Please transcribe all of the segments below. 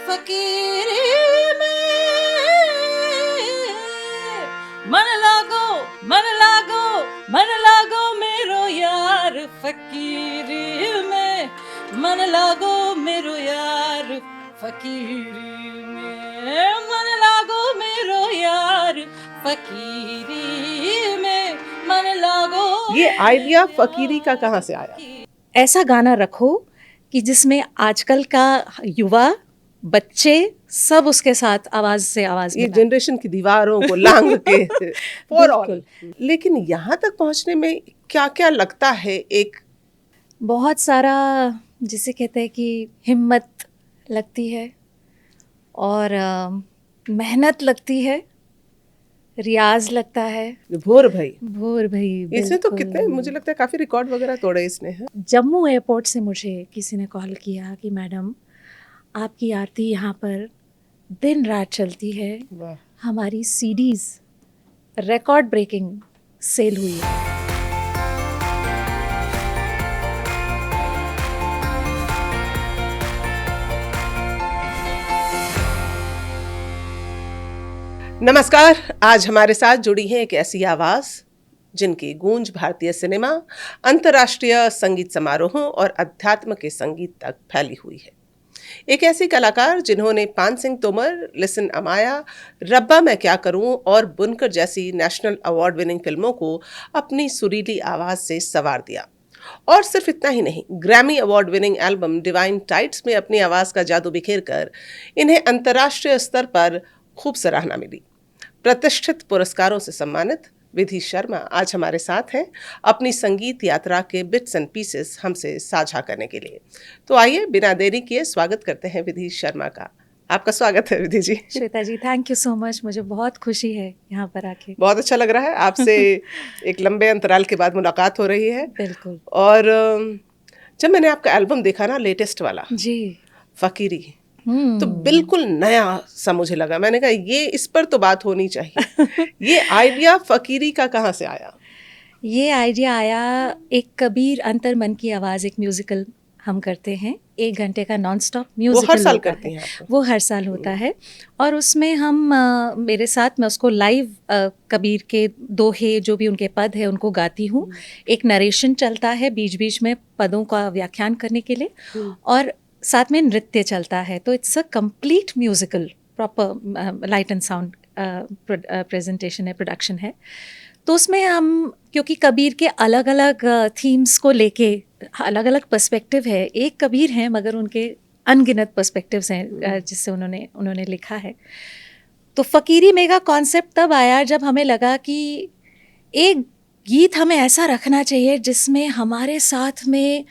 फकीरी में मन लागो मेरो यार फकीरी में मन लागो मेरो यार फकीरी में मन लागो मेरो यार फकीरी में मन लागो। ये आइडिया फकीरी का कहाँ से आया? ऐसा गाना रखो कि जिसमें आजकल का युवा बच्चे सब उसके साथ आवाज से आवाज ये मिलाएं। जनरेशन की दीवारों को लांग के फॉर ऑल। लेकिन यहाँ तक पहुँचने में क्या क्या लगता है? एक बहुत सारा जिसे कहते हैं कि हिम्मत लगती है और मेहनत लगती है, रियाज लगता है। भोर भाई इसने तो बिल्कुल। कितने, मुझे लगता है काफी रिकॉर्ड वगैरह तोड़े इसने है। जम्मू एयरपोर्ट से मुझे किसी ने कॉल किया कि मैडम आपकी आरती यहाँ पर दिन रात चलती है, वाह। हमारी सीडीज रिकॉर्ड ब्रेकिंग सेल हुई है। नमस्कार, आज हमारे साथ जुड़ी है एक ऐसी आवाज जिनकी गूंज भारतीय सिनेमा, अंतर्राष्ट्रीय संगीत समारोहों और अध्यात्म के संगीत तक फैली हुई है। एक ऐसी कलाकार जिन्होंने पान सिंह तोमर, लिसन अमाया, रब्बा मैं क्या करूं और बुनकर जैसी नेशनल अवार्ड विनिंग फिल्मों को अपनी सुरीली आवाज से संवार दिया। और सिर्फ इतना ही नहीं, Grammy award winning album divine tights में अपनी आवाज का जादू बिखेर कर इन्हें अंतर्राष्ट्रीय स्तर पर खूब सराहना मिली। प्रतिष्ठित पुरस्कारों से सम्मानित विधि शर्मा आज हमारे साथ हैं अपनी संगीत यात्रा के बिट्स एंड पीसेस हमसे साझा करने के लिए। तो आइए बिना देरी किए स्वागत करते हैं विधि शर्मा का। आपका स्वागत है विधि जी। श्वेता जी, थैंक यू सो मच, मुझे बहुत खुशी है यहाँ पर आके। बहुत अच्छा लग रहा है, आपसे एक लंबे अंतराल के बाद मुलाकात हो रही है। बिल्कुल। और जब मैंने आपका एल्बम देखा ना, लेटेस्ट वाला जी, फकीरी, तो बिल्कुल नया सा मुझे लगा। मैंने कहा ये इस पर तो बात होनी चाहिए। ये आइडिया फकीरी का कहाँ से आया? ये आइडिया आया, एक कबीर अंतर मन की आवाज़, एक म्यूजिकल हम करते हैं, 1 घंटे का नॉन स्टॉप म्यूजिकल। वो हर साल होता करते है। हैं आप? वो हर साल होता है और उसमें हम मेरे साथ मैं उसको लाइव कबीर के दोहे जो भी उनके पद है उनको गाती हूँ। एक नरेशन चलता है बीच बीच में पदों का व्याख्यान करने के लिए और साथ में नृत्य चलता है। तो it's a complete musical, proper light and sound presentation है, प्रोडक्शन है। तो उसमें हम, क्योंकि कबीर के अलग अलग थीम्स को लेके अलग अलग पर्सपेक्टिव है, एक कबीर हैं मगर उनके अनगिनत पर्सपेक्टिव्स हैं जिससे उन्होंने लिखा है। तो फकीरी में का कॉन्सेप्ट तब आया जब हमें लगा कि एक गीत हमें ऐसा रखना चाहिए जिसमें हमारे साथ में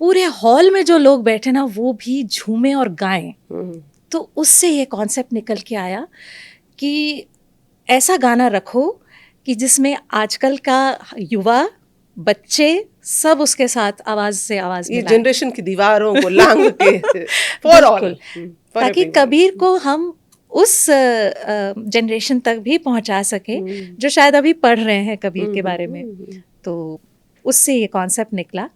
पूरे हॉल में जो लोग बैठे ना वो भी झूमें और गाएं। तो उससे ये कॉन्सेप्ट निकल के आया कि ऐसा गाना रखो कि जिसमें आजकल का युवा बच्चे सब उसके साथ आवाज से आवाज ये मिलाएं। जनरेशन की दीवारों को लांग के फॉर ऑल, ताकि कबीर को हम उस जनरेशन तक भी पहुंचा सके जो शायद अभी पढ़ रहे हैं कबीर के बारे में। तो उससे ये कॉन्सेप्ट निकला।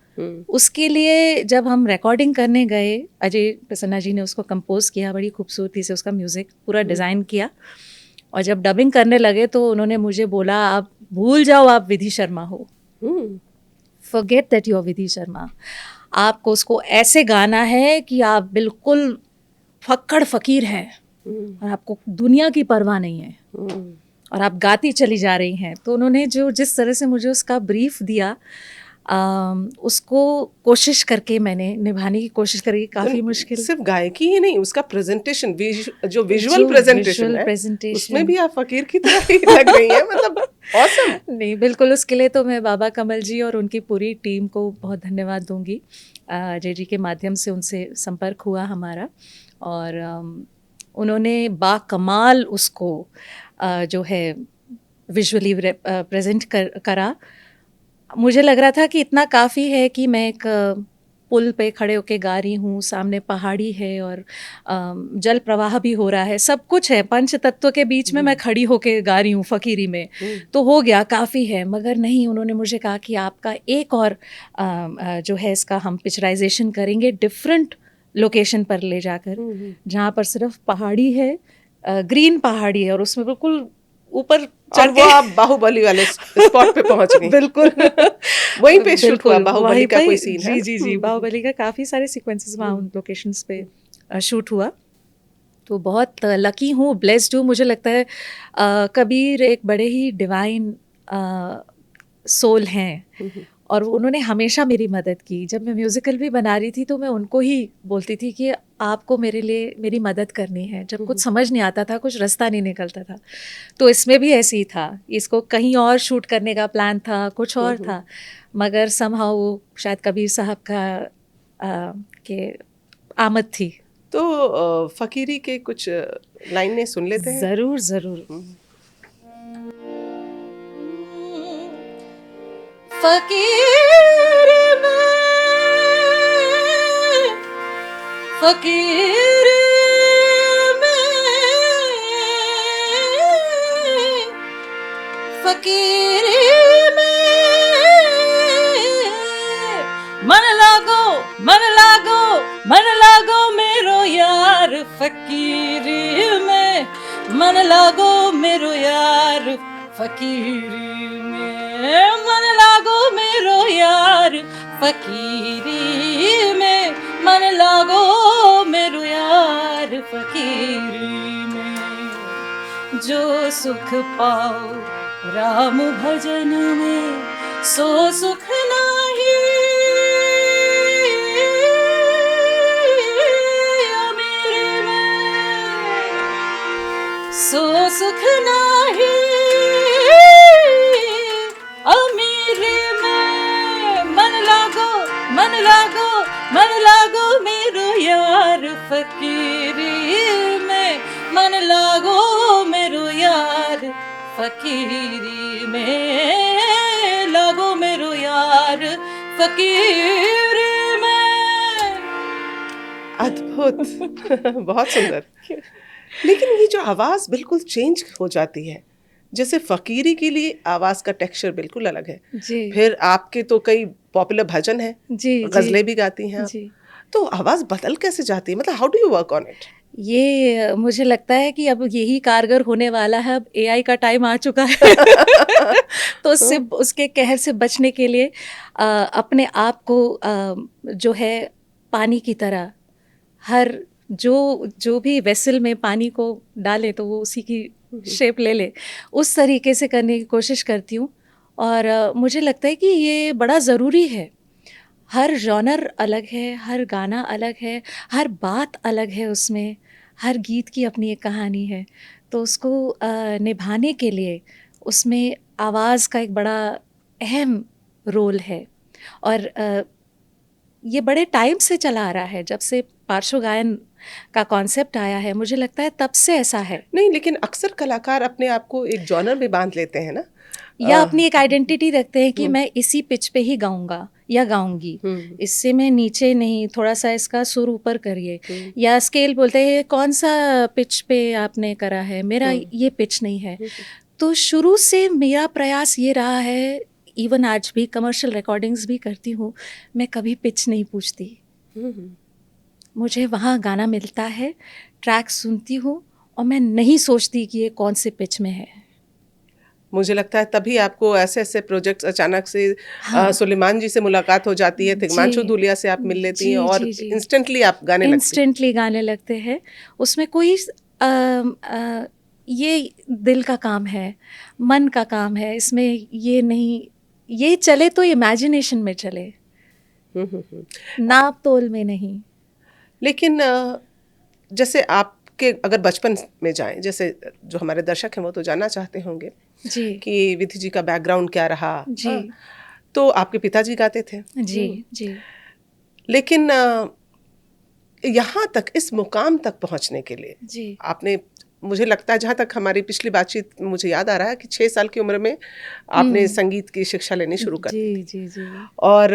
उसके लिए जब हम रिकॉर्डिंग करने गए, अजय प्रसन्ना जी ने उसको कंपोज किया, बड़ी खूबसूरती से उसका म्यूज़िक पूरा डिज़ाइन किया। और जब डबिंग करने लगे तो उन्होंने मुझे बोला, आप भूल जाओ आप विधि शर्मा हो, फॉरगेट दैट यू आर विधि शर्मा। आपको उसको ऐसे गाना है कि आप बिल्कुल फक्कड़ फकीर हैं और आपको दुनिया की परवाह नहीं है और आप गाती चली जा रही हैं। तो उन्होंने जिस तरह से मुझे उसका ब्रीफ दिया, उसको कोशिश करके मैंने निभाने की कोशिश करी। काफ़ी मुश्किल, सिर्फ गायकी ही नहीं, उसका प्रेजेंटेशन, जो विजुअल प्रेजेंटेशन है उसमें भी आप फकीर की तरह ही लग रही हैं। मतलब ऑसम। नहीं, बिल्कुल। उसके लिए तो मैं बाबा कमल जी और उनकी पूरी टीम को बहुत धन्यवाद दूंगी। अजय जी के माध्यम से उनसे संपर्क हुआ हमारा और उन्होंने बाकमाल उसको जो है विजुअली प्रेजेंट करा। मुझे लग रहा था कि इतना काफ़ी है कि मैं एक पुल पे खड़े होके गा रही हूँ, सामने पहाड़ी है और जल प्रवाह भी हो रहा है, सब कुछ है, पंच तत्व के बीच में मैं खड़ी होके गा रही हूँ फकीरी में। तो हो गया, काफ़ी है। मगर नहीं, उन्होंने मुझे कहा कि आपका एक और जो है इसका हम पिक्चराइजेशन करेंगे, डिफरेंट लोकेशन पर ले जाकर, जहाँ पर सिर्फ पहाड़ी है, ग्रीन पहाड़ी है, और उसमें बिल्कुल ऊपर और वो आप बाहुबली वाले स्पॉट पे पहुंच गई। बिल्कुल वहीं पे शूट हुआ बाहुबली का कोई सीन है? जी जी जी, बाहुबली का काफ़ी सारे सीक्वेंसेस वहाँ उन लोकेशंस पे शूट हुआ। तो बहुत लकी हूँ, ब्लेस्ड हूँ। मुझे लगता है कबीर एक बड़े ही डिवाइन सोल हैं, और उन्होंने हमेशा मेरी मदद की। जब मैं म्यूज़िकल भी बना रही थी तो मैं उनको ही बोलती थी कि आपको मेरे लिए मेरी मदद करनी है। जब कुछ समझ नहीं आता था, कुछ रास्ता नहीं निकलता था, तो इसमें भी ऐसे ही था। इसको कहीं और शूट करने का प्लान था, कुछ और था, मगर समहाउ शायद कबीर साहब का के आमद थी। तो फकीरी के कुछ लाइनें सुन लेते हैं? ज़रूर ज़रूर। फकीर में, फकीर में, फकीर में, मन लागो, मन लागो, मन लागो मेरो यार, फकीरी में मन लागो मेरो यार, फकीरी में मन लागो मेरो यार, फकीरी में मन लागो मेरो यार, फकीरी में जो सुख पाओ राम भजन में, सो सुख नाही अमीर में, सो सुख नाही अमीर में। मन लागो, मन लागो, मन लागो मेरो यार, फकीरी में मन लागो मेरो यार, फकीरी में लागो मेरो यार, फकीरी में। अद्भुत बहुत सुंदर। लेकिन ये जो आवाज बिल्कुल चेंज हो जाती है, जैसे फकीरी के लिए आवाज का टेक्सचर बिल्कुल अलग है जी फिर आपके तो कई पॉपुलर भजन हैं, जी गजलें भी गाती हैं आप, जी। तो आवाज बदल कैसे जाती है? मतलब how do you work on it? ये मुझे लगता है कि अब यही कारगर होने वाला है। अब एआई का टाइम आ चुका है तो उससे, उसके कहर से बचने के लिए अपने आप को जो है पानी की तरह, हर जो भी वेसल में पानी को डाले तो वो उसी की शेप ले ले, उस तरीके से करने की कोशिश करती हूँ। और मुझे लगता है कि ये बड़ा ज़रूरी है। हर जॉनर अलग है, हर गाना अलग है, हर बात अलग है उसमें, हर गीत की अपनी एक कहानी है। तो उसको निभाने के लिए उसमें आवाज़ का एक बड़ा अहम रोल है। और ये बड़े टाइम से चला आ रहा है, जब से पार्श्व गायन का कॉन्सेप्ट आया है, मुझे लगता है तब से ऐसा है। नहीं, लेकिन अक्सर कलाकार अपने आप को एक जॉनर में बांध लेते हैं ना, या अपनी एक आइडेंटिटी रखते हैं कि मैं इसी पिच पे ही गाऊंगा या गाऊंगी, इससे मैं नीचे नहीं, थोड़ा सा इसका सुर ऊपर करिए, या स्केल बोलते हैं कौन सा पिच पे आपने करा है, मेरा ये पिच नहीं है। तो शुरू से मेरा प्रयास ये रहा है, इवन आज भी कमर्शियल रिकॉर्डिंग्स भी करती हूँ, मैं कभी पिच नहीं पूछती। मुझे वहाँ गाना मिलता है, ट्रैक सुनती हूँ, और मैं नहीं सोचती कि ये कौन से पिच में है। मुझे लगता है तभी आपको ऐसे ऐसे प्रोजेक्ट्स अचानक से सुलेमान जी से मुलाकात हो जाती है, तिग्मांशु धूलिया से आप मिल लेती हैं, और इंस्टेंटली आप इंस्टेंटली गाने लगते हैं। उसमें कोई ये दिल का काम है, मन का काम है, इसमें ये नहीं, ये चले तो इमेजिनेशन में चले, नाप तोल में नहीं। लेकिन जैसे आपके अगर बचपन में जाएं, जैसे जो हमारे दर्शक हैं वो तो जानना चाहते होंगे जी कि विधि जी का बैकग्राउंड क्या रहा जी। तो आपके पिताजी गाते थे जी जी। लेकिन यहाँ तक, इस मुकाम तक पहुँचने के लिए जी आपने, मुझे लगता है जहाँ तक हमारी पिछली बातचीत मुझे याद आ रहा है कि 6 साल की उम्र में आपने संगीत की शिक्षा लेनी शुरू कर दी। जी जी। और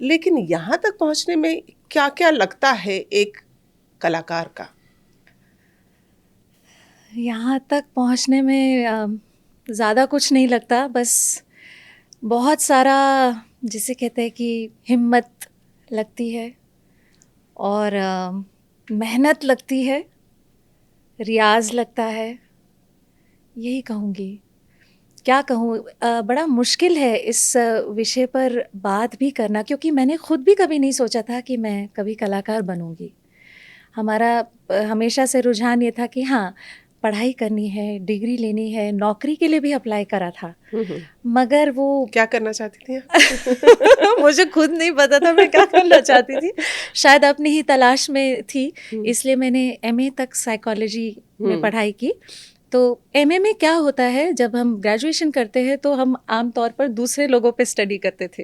लेकिन यहाँ तक पहुँचने में क्या क्या लगता है एक कलाकार का? यहाँ तक पहुँचने में ज़्यादा कुछ नहीं लगता, बस बहुत सारा जिसे कहते हैं कि हिम्मत लगती है, और मेहनत लगती है, रियाज लगता है, यही कहूँगी। क्या कहूँ, बड़ा मुश्किल है इस विषय पर बात भी करना, क्योंकि मैंने खुद भी कभी नहीं सोचा था कि मैं कभी कलाकार बनूँगी। हमारा हमेशा से रुझान ये था कि हाँ, पढ़ाई करनी है, डिग्री लेनी है, नौकरी के लिए भी अप्लाई करा था, मगर वो क्या करना चाहती थी आप? मुझे खुद नहीं पता था मैं क्या करना चाहती थी। शायद अपनी ही तलाश में थी, इसलिए मैंने एमए तक साइकोलॉजी में पढ़ाई की। तो एमए में क्या होता है, जब हम ग्रेजुएशन करते हैं तो हम आमतौर पर दूसरे लोगों पे स्टडी करते थे।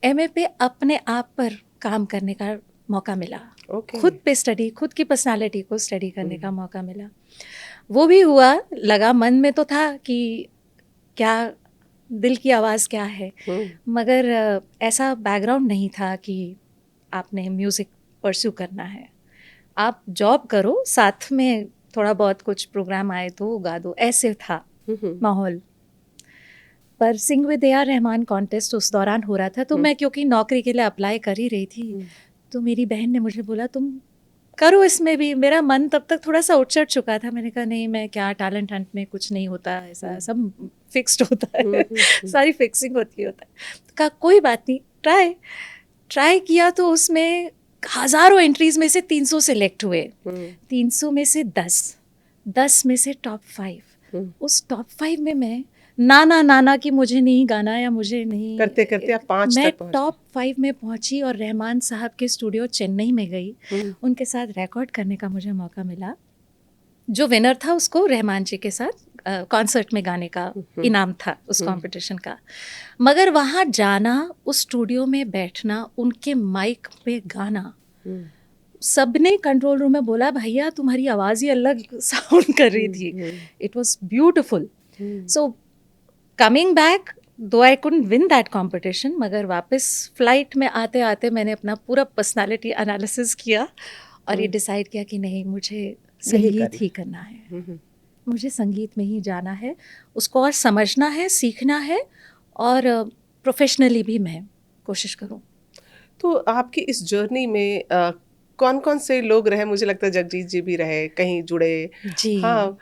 एमए पे अपने आप पर काम करने का मौका मिला, खुद पे स्टडी, खुद की पर्सनालिटी को स्टडी करने का मौका मिला। वो भी हुआ, लगा मन में तो था कि क्या दिल की आवाज़ क्या है, मगर ऐसा बैकग्राउंड नहीं था कि आपने म्यूज़िक परस्यू करना है। आप जॉब करो, साथ में थोड़ा बहुत कुछ प्रोग्राम आए तो गा दो, ऐसे था माहौल। पर sing with A R Rahman contest उस दौरान हो रहा था, तो मैं क्योंकि नौकरी के लिए अप्लाई कर ही रही थी, तो मेरी बहन ने मुझे बोला तुम करो इसमें भी। मेरा मन तब तक थोड़ा सा उचट चुका था, मैंने कहा नहीं, मैं क्या, टैलेंट हंट में कुछ नहीं होता, ऐसा सब फिक्स्ड होता है, सारी फिक्सिंग होती होता है। तो कहा कोई बात नहीं, ट्राई किया। तो उसमें हज़ारों एंट्रीज में से 300 सिलेक्ट हुए, 300 में से 10 में से टॉप 5। उस टॉप 5 में मैं नाना कि मुझे नहीं गाना या मुझे नहीं, करते करते आप 5 मैं तक पहुंची। टॉप 5 में पहुंची और रहमान साहब के स्टूडियो चेन्नई में गई, उनके साथ रिकॉर्ड करने का मुझे मौका मिला। जो विनर था उसको रहमान जी के साथ कॉन्सर्ट में गाने का इनाम था उस कंपटीशन का। मगर वहाँ जाना, उस स्टूडियो में बैठना, उनके माइक पे गाना, सबने कंट्रोल रूम में बोला भैया तुम्हारी आवाज़ ही अलग साउंड कर रही थी। It was beautiful. So coming back, though I couldn't win that competition, मगर वापस फ्लाइट में आते आते मैंने अपना पूरा पर्सनालिटी एनालिसिस किया और ये डिसाइड किया कि नहीं, मुझे संगीत ही करना है, मुझे संगीत में ही जाना है, उसको और समझना है, सीखना है, और प्रोफेशनली भी मैं कोशिश करूं। तो आपकी इस जर्नी में कौन कौन से लोग रहे? मुझे लगता है जगजीत जी भी रहे, कहीं जुड़े जी। हाँ,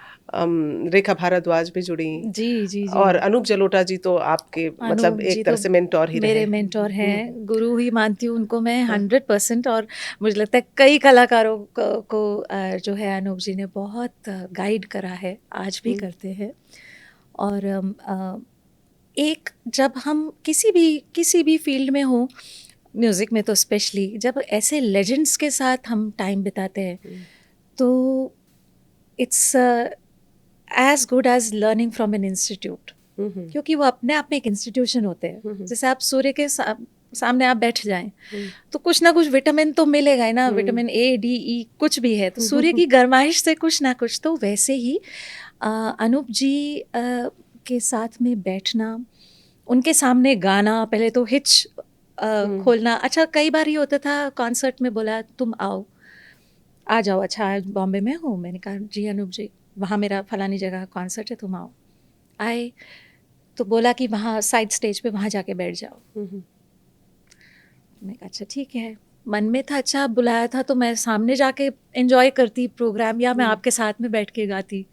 रेखा भारद्वाज भी जुड़ी जी। और अनूप जलोटा जी तो आपके मतलब एक तरह से मेंटोर ही मेरे रहे। मेंटोर हैं, गुरु ही मानती हूँ उनको मैं 100%। और मुझे लगता है कई कलाकारों को जो है अनूप जी ने बहुत गाइड करा है, आज भी करते हैं। और एक जब हम किसी भी फील्ड में हो, म्यूज़िक में तो स्पेशली, जब ऐसे लेजेंड्स के साथ हम टाइम बिताते हैं तो it's as good as learning from an institute, क्योंकि वो अपने आप में एक इंस्टीट्यूशन होते हैं। जैसे आप सूर्य के सामने आप बैठ जाएं तो कुछ ना कुछ विटामिन तो मिलेगा ही ना, विटामिन ए, डी, ई, कुछ भी है, तो सूर्य की गर्माइश से कुछ ना कुछ। तो वैसे ही अनूप जी के साथ में बैठना, उनके सामने गाना, पहले तो हिच खोलना। अच्छा, कई बार ये होता था कॉन्सर्ट में बोला तुम आ जाओ, अच्छा आज बॉम्बे में हो, मैंने कहा जी अनूप जी वहाँ मेरा फलानी जगह कॉन्सर्ट है, तुम आओ। आए तो बोला कि वहाँ साइड स्टेज पे वहाँ जाके बैठ जाओ। मैंने कहा अच्छा ठीक है, मन में था अच्छा आप बुलाया था तो मैं सामने जाके एंजॉय करती प्रोग्राम, या मैं आपके साथ में बैठ के गाती।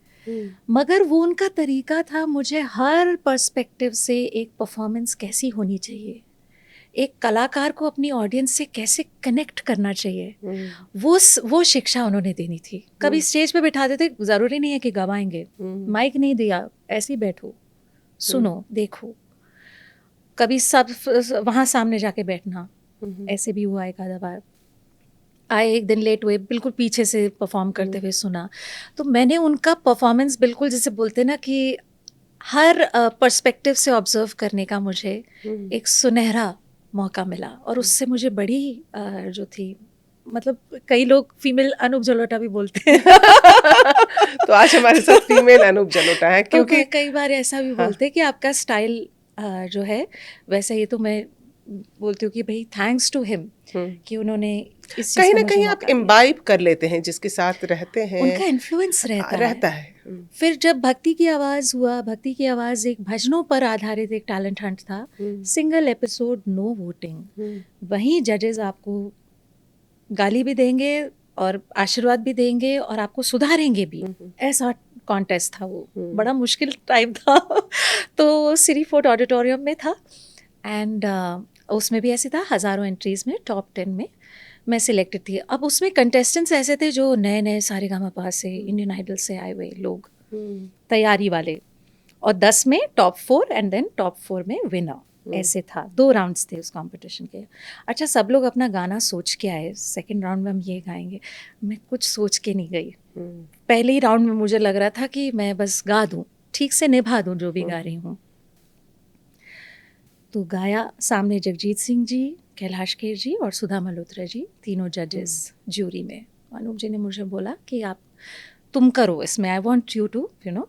मगर वो उनका तरीका था, मुझे हर पर्सपेक्टिव से एक परफॉर्मेंस कैसी होनी चाहिए, एक कलाकार को अपनी ऑडियंस से कैसे कनेक्ट करना चाहिए, वो शिक्षा उन्होंने देनी थी। कभी स्टेज पे बिठाते थे, ज़रूरी नहीं है कि गवाएंगे, माइक नहीं दिया, ऐसे ही बैठो, सुनो, देखो। कभी सब वहाँ सामने जाके बैठना, ऐसे भी हुआ एक आधा बार। आए एक दिन लेट हुए, बिल्कुल पीछे से परफॉर्म करते हुए सुना, तो मैंने उनका परफॉर्मेंस बिल्कुल जैसे बोलते ना कि हर पर्सपेक्टिव से ऑब्जर्व करने का मुझे एक सुनहरा मौका मिला। और उससे मुझे बड़ी जो थी, मतलब कई लोग फीमेल अनूप जलोटा भी बोलते हैं तो आज हमारे साथ फीमेल अनूप जलोटा है, क्योंकि तो कई बार ऐसा भी बोलते हैं कि आपका स्टाइल जो है वैसे ही। तो मैं बोलती हूँ कि भाई थैंक्स टू हिम कि उन्होंने इस कहीं ना कहीं आप इम्बाइब कर लेते हैं जिसके साथ रहते हैं, उनका इन्फ्लुएंस रहता है। फिर जब भक्ति की आवाज़ हुआ, भक्ति की आवाज़ एक भजनों पर आधारित एक टैलेंट हंट था, सिंगल एपिसोड, नो वोटिंग, वहीं जजेस आपको गाली भी देंगे और आशीर्वाद भी देंगे और आपको सुधारेंगे भी। ऐसा कॉन्टेस्ट था वो, बड़ा मुश्किल टाइम था। तो सिटी फोर्ट ऑडिटोरियम में था एंड उसमें भी ऐसे था, हज़ारों एंट्रीज़ में टॉप 10 में मैं सिलेक्टेड थी। अब उसमें कंटेस्टेंट्स ऐसे थे जो नए नए सारेगामापा से, इंडियन आइडल से आए हुए लोग, तैयारी वाले, और 10 में टॉप 4 एंड देन टॉप 4 में विनर। ऐसे था, 2 राउंड्स थे उस कंपटीशन के। अच्छा, सब लोग अपना गाना सोच के आए, सेकंड राउंड में हम ये गाएंगे। मैं कुछ सोच के नहीं गई। पहले ही राउंड में मुझे लग रहा था कि मैं बस गा दूँ, ठीक से निभा दूँ जो भी गा रही हूँ। तो गाया, सामने जगजीत सिंह जी, कैलाश खेर जी और सुधा मल्होत्रा जी, तीनों जजेस ज्यूरी में। अनूप जी ने मुझे बोला कि आप तुम करो इसमें, I want you to you know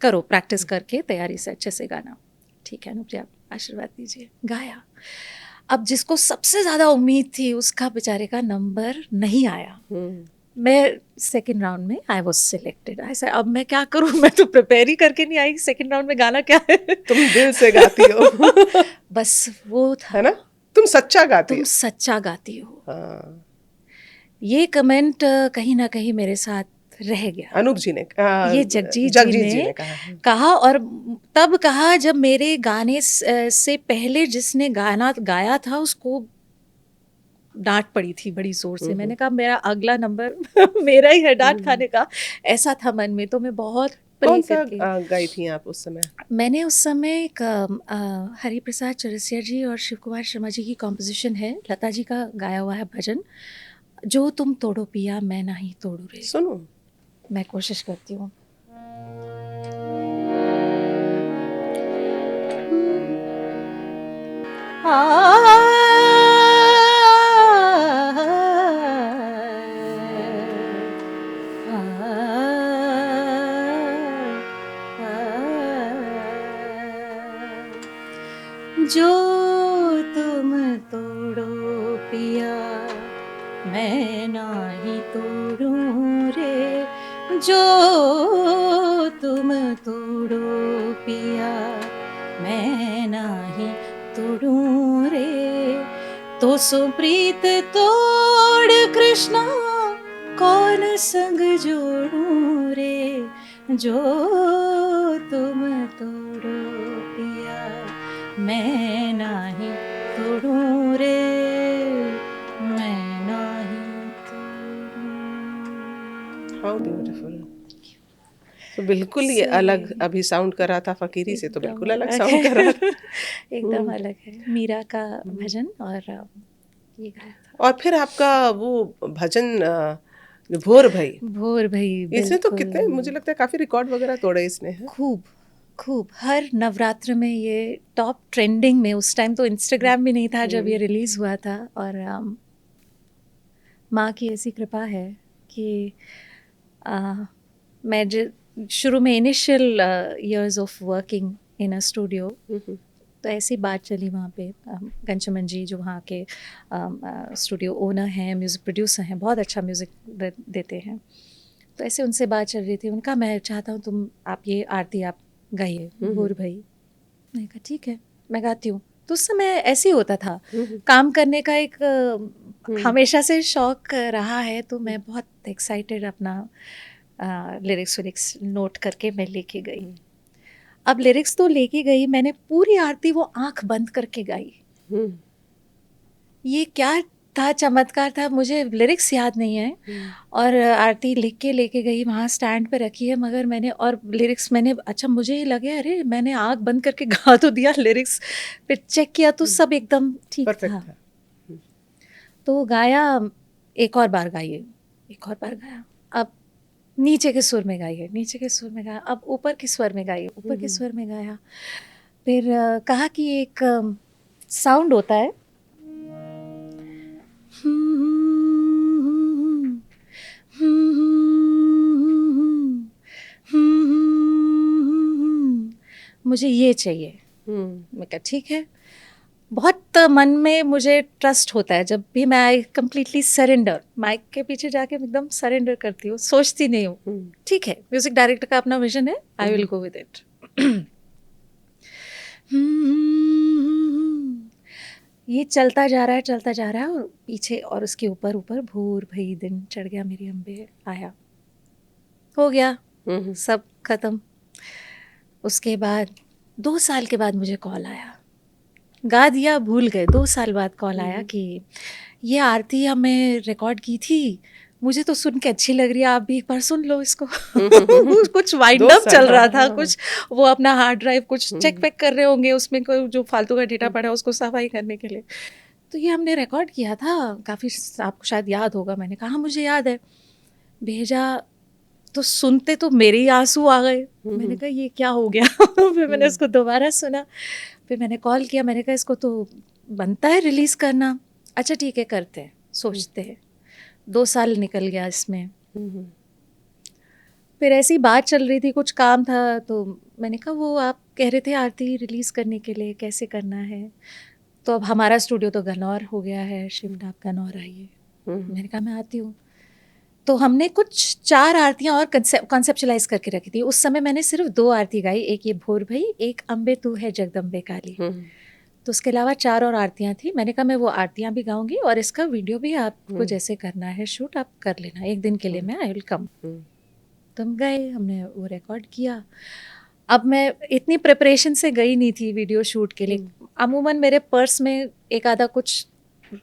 करो, प्रैक्टिस करके तैयारी से अच्छे से गाना। ठीक है अनूप जी, आप आशीर्वाद दीजिए। गाया। अब जिसको सबसे ज़्यादा उम्मीद थी उसका बेचारे का नंबर नहीं आया। मैं सेकंड राउंड में आई वॉज सिलेक्टेड। ऐसा अब मैं क्या करूँ, मैं तो प्रिपेयर ही करके नहीं आई, सेकंड राउंड में गाना क्या है। तुम दिल से गाती हो। बस वो था, है ना, तुम सच्चा गाती तुम हो। सच्चा गाती हो। हाँ। ये कमेंट कहीं ना कहीं मेरे साथ रह गया। अनूप जी ने ये जगजीत जी ने कहा और तब कहा जब मेरे गाने से पहले जिसने गाना गाया था उसको डांट पड़ी थी बड़ी जोर से। मैंने कहा मेरा अगला नंबर मेरा ही है डांट खाने का, ऐसा था मन में। तो मैं बहुत कौन सा गाई थी आप उस समय? मैंने उस समय एक हरि प्रसाद चौरसिया जी और शिव कुमार शर्मा जी की कॉम्पोजिशन है, लता जी का गाया हुआ है भजन, जो तुम तोड़ो पिया मैं नहीं तोड़ू रे। सुनो, मैं कोशिश करती हूँ। जो तुम तोड़ो पिया मैं नाही तोड़ूं रे, जो तुम तोड़ो पिया मैं नाही तोड़ूं रे, तो सुप्रीत तोड़ कृष्णा कौन संग जोड़ूं रे, जो तुम तोड़ो पिया मैं नाही तोड़ूं रे, मैं नाही तोड़ूं। How beautiful. तो बिल्कुल ये अलग अभी साउंड कर रहा था, फकीरी से तो बिल्कुल अलग साउंड कर रहा था। एकदम अलग है, मीरा का भजन और ये गाया था। और फिर आपका वो भजन भोर भई, भोर भई, इसमें तो कितने, मुझे लगता है काफी रिकॉर्ड वगैरह तोड़े इसने, है? खूब हर नवरात्र में ये टॉप ट्रेंडिंग में। उस टाइम तो इंस्टाग्राम भी नहीं था जब ये रिलीज़ हुआ था। और माँ की ऐसी कृपा है कि मैं शुरू में initial years of working in a studio, तो ऐसी बात चली वहाँ पे। घनश्यामन जी जो वहाँ के स्टूडियो ओनर हैं, म्यूज़िक प्रोड्यूसर हैं, बहुत अच्छा म्यूज़िक देते हैं, तो ऐसे उनसे बात चल रही थी। उनका मैं चाहता हूँ आप ये आरती आप गाइए, भोर भई। मैंने कहा ठीक है मैं गाती हूँ। तो उस समय ऐसे ही होता था, काम करने का एक हमेशा से शौक रहा है, तो मैं बहुत एक्साइटेड अपना लिरिक्स नोट करके मैं लेके गई। अब लिरिक्स तो लेके गई, मैंने पूरी आरती वो आंख बंद करके गाई। ये क्या था, चमत्कार था, मुझे लिरिक्स याद नहीं है। और आरती लिख के लेके गई, वहाँ स्टैंड पे रखी है, मगर मैंने और लिरिक्स मैंने, अच्छा मुझे ये लगे अरे मैंने आंख बंद करके गा तो दिया, लिरिक्स फिर चेक किया तो सब एकदम ठीक था। तो गाया, एक और बार गाइए, एक और बार गाया। अब नीचे के सुर में गाइए, नीचे के सुर में गाया। अब ऊपर के स्वर में गाइए, ऊपर के स्वर में गाया। फिर कहा कि एक साउंड होता है, मुझे ये चाहिए। मैं कहा ठीक है। बहुत मन में मुझे ट्रस्ट होता है जब भी मैं, आई कम्प्लीटली सरेंडर, माइक के पीछे जाके एकदम सरेंडर करती हूँ, सोचती नहीं हूँ। ठीक है, म्यूजिक डायरेक्टर का अपना विजन है, I will go with it. ये चलता जा रहा है और पीछे और उसके ऊपर ऊपर भूर भई दिन चढ़ गया मेरी अम्बे आया, हो गया सब खत्म। उसके बाद 2 साल के बाद मुझे कॉल आया, गा दिया भूल गए, 2 साल बाद कॉल आया कि ये आरती हमें रिकॉर्ड की थी, मुझे तो सुन के अच्छी लग रही है, आप भी एक बार सुन लो इसको। कुछ वाइंड अप चल रहा था, कुछ वो अपना हार्ड ड्राइव कुछ चेक वेक कर रहे होंगे, उसमें कोई जो फालतू का डेटा पड़ा है उसको सफाई करने के लिए। तो ये हमने रिकॉर्ड किया था, काफ़ी आपको शायद याद होगा। मैंने कहा मुझे याद है, भेजा तो सुनते तो मेरे ही आंसू आ गए। मैंने कहा ये क्या हो गया। फिर मैंने उसको दोबारा सुना, फिर मैंने कॉल किया, मैंने कहा इसको तो बनता है रिलीज़ करना। अच्छा ठीक है करते हैं, सोचते हैं। 2 साल निकल गया इसमें। फिर ऐसी बात चल रही थी, कुछ काम था, तो मैंने कहा वो आप कह रहे थे आरती रिलीज़ करने के लिए, कैसे करना है? तो अब हमारा स्टूडियो तो गन्नौर हो गया है, शिफ्ट आप गन्नौर आइए। मैंने कहा मैं आती हूँ। तो हमने कुछ 4 आरतियाँ और कॉन्सेप्चुलाइज़ करके रखी थी। उस समय मैंने सिर्फ 2 आरती गाई, एक ये भोर भई, एक अम्बे तू है जगदम्बे काली। तो उसके अलावा 4 और आरतियाँ थी। मैंने कहा मैं वो आरतियाँ भी गाऊंगी और इसका वीडियो भी आपको जैसे करना है शूट आप कर लेना, एक दिन के लिए मैं आई विल कम। तो हम गए, हमने वो रिकॉर्ड किया। अब मैं इतनी प्रिपरेशन से गई नहीं थी वीडियो शूट के लिए। अमूमन मेरे पर्स में एक आधा कुछ